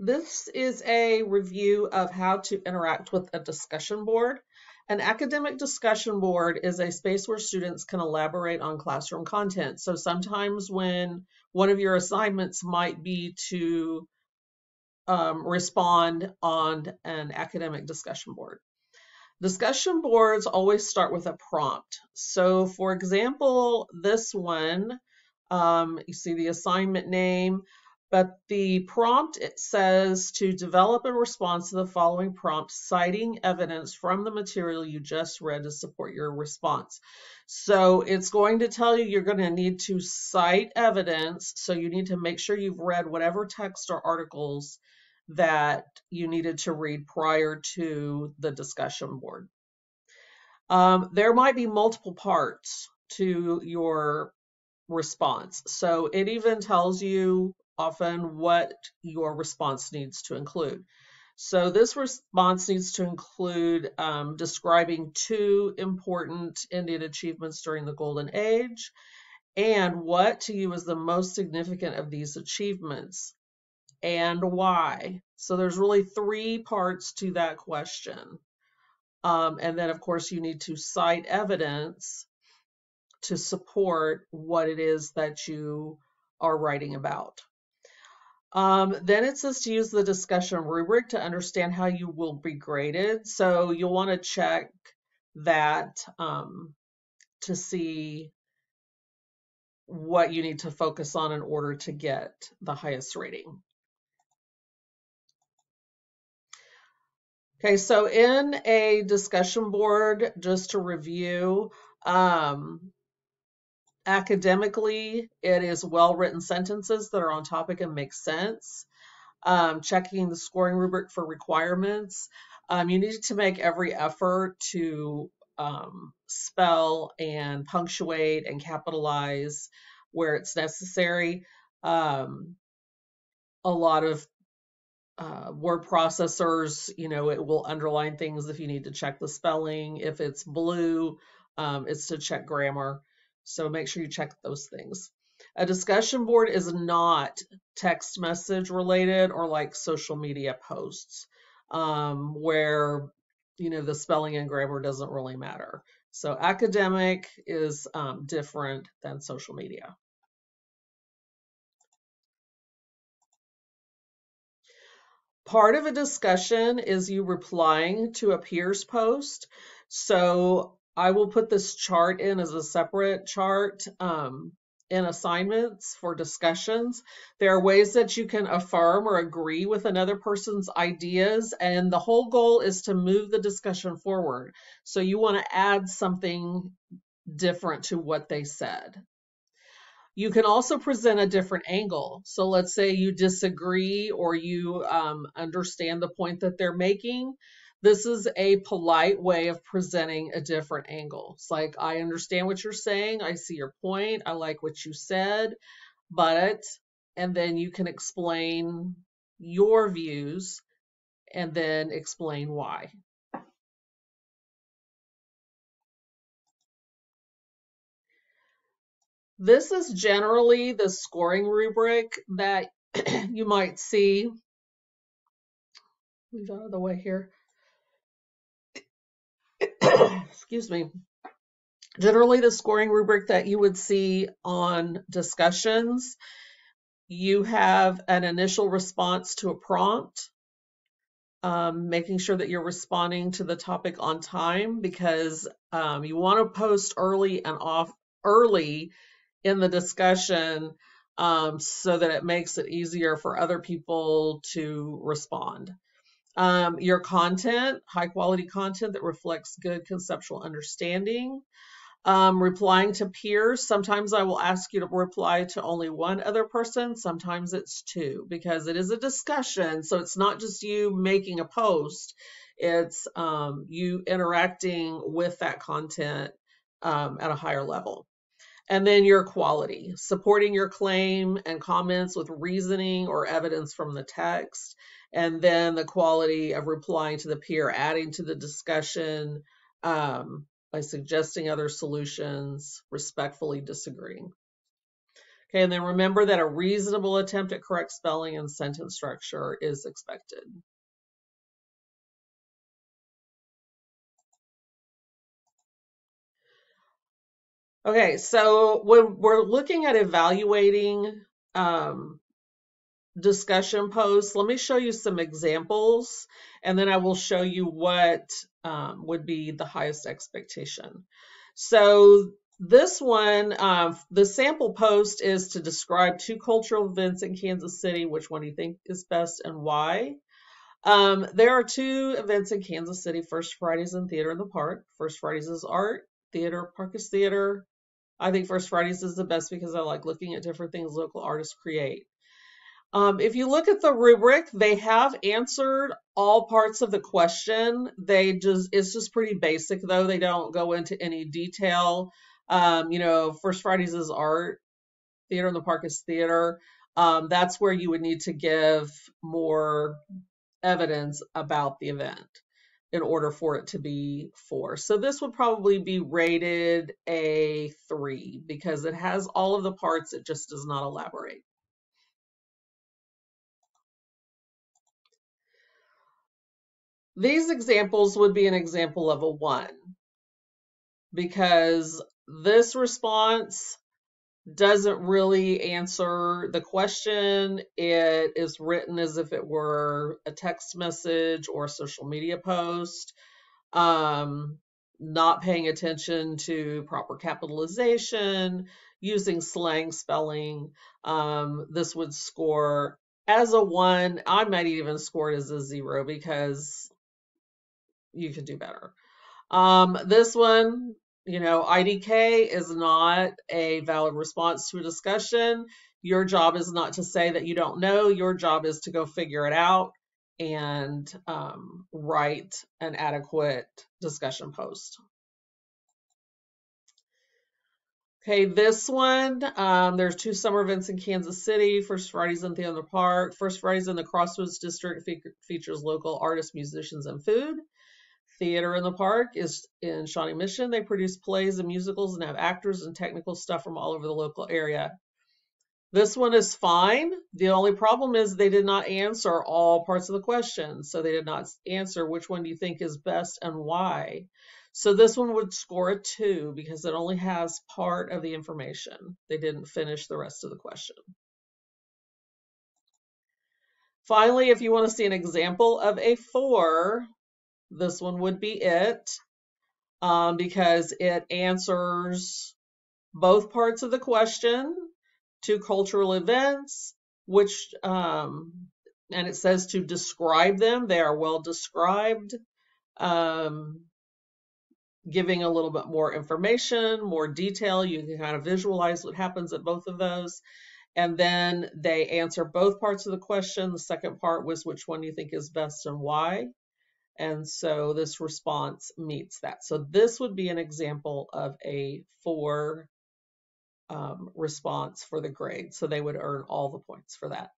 This is a review of how to interact with a discussion board. An academic discussion board is a space where students can elaborate on classroom content. So sometimes when one of your assignments might be to respond on an academic discussion board. Discussion boards always start with a prompt. So for example, this one, you see the assignment name, but the prompt, it says to develop a response to the following prompt, citing evidence from the material you just read to support your response. So it's going to tell you you're going to need to cite evidence. So you need to make sure you've read whatever text or articles that you needed to read prior to the discussion board. There might be multiple parts to your response. So it even tells you often what your response needs to include. So this response needs to include describing 2 important Indian achievements during the Golden Age and what to you is the most significant of these achievements and why. So there's really 3 parts to that question. And then, of course, you need to cite evidence to support what it is that you are writing about. Then it says to use the discussion rubric to understand how you will be graded. So you'll want to check that to see what you need to focus on in order to get the highest rating. Okay, so in a discussion board, just to review, academically, it is well-written sentences that are on topic and make sense. Checking the scoring rubric for requirements. You need to make every effort to spell and punctuate and capitalize where it's necessary. A lot of word processors, it will underline things if you need to check the spelling. If it's blue, it's to check grammar. So make sure you check those things. A discussion board is not text message related or like social media posts where, the spelling and grammar doesn't really matter. So academic is different than social media. Part of a discussion is you replying to a peer's post. So I will put this chart in as a separate chart in assignments for discussions. There are ways that you can affirm or agree with another person's ideas, and the whole goal is to move the discussion forward. So you want to add something different to what they said. You can also present a different angle. So let's say you disagree or you understand the point that they're making. This is a polite way of presenting a different angle. It's like, I understand what you're saying. I see your point. I like what you said, but, and then you can explain your views and then explain why. This is generally the scoring rubric that you might see. Move out of the way here. Excuse me. Generally, the scoring rubric that you would see on discussions, you have an initial response to a prompt, making sure that you're responding to the topic on time because you want to post early and off early in the discussion so that it makes it easier for other people to respond. Your content, high quality content that reflects good conceptual understanding. Replying to peers, sometimes I will ask you to reply to only one other person, sometimes it's 2 because it is a discussion, so it's not just you making a post, it's you interacting with that content at a higher level. And then your quality, supporting your claim and comments with reasoning or evidence from the text. And then the quality of replying to the peer, adding to the discussion by suggesting other solutions, respectfully disagreeing. Okay, and then remember that a reasonable attempt at correct spelling and sentence structure is expected. Okay, so when we're looking at evaluating discussion posts, let me show you some examples, and then I will show you what would be the highest expectation. So this one, the sample post is to describe 2 cultural events in Kansas City. Which one do you think is best and why? There are 2 events in Kansas City. First Fridays and Theater in the Park. First Fridays is art, Theater Park is theater. I think First Fridays is the best because I like looking at different things local artists create. If you look at the rubric, they have answered all parts of the question. It's just pretty basic though. They don't go into any detail. First Fridays is art, Theater in the Park is theater. That's where you would need to give more evidence about the event in order for it to be 4. So this would probably be rated a 3 because it has all of the parts, it just does not elaborate. These examples would be an example of a 1 because this response doesn't really answer the question. It is written as if it were a text message or a social media post. Not paying attention to proper capitalization, using slang spelling. This would score as a 1. I might even score it as a 0 because you could do better. This one, IDK is not a valid response to a discussion. Your job is not to say that you don't know. Your job is to go figure it out and write an adequate discussion post. Okay, this one, there's 2 summer events in Kansas City. First Fridays in Theater in the Park. First Fridays in the Crossroads District features local artists, musicians, and food. Theater in the Park is in Shawnee Mission. They produce plays and musicals and have actors and technical stuff from all over the local area. This one is fine. The only problem is they did not answer all parts of the question. So they did not answer which one do you think is best and why. So this one would score a 2 because it only has part of the information. They didn't finish the rest of the question. Finally, if you want to see an example of a 4, this one would be it. Because it answers both parts of the question, 2 cultural events, which, and it says to describe them. They are well described, giving a little bit more information, more detail. You can kind of visualize what happens at both of those. And then they answer both parts of the question. The second part was which one do you think is best and why? And so this response meets that. So this would be an example of a 4 response for the grade. So they would earn all the points for that.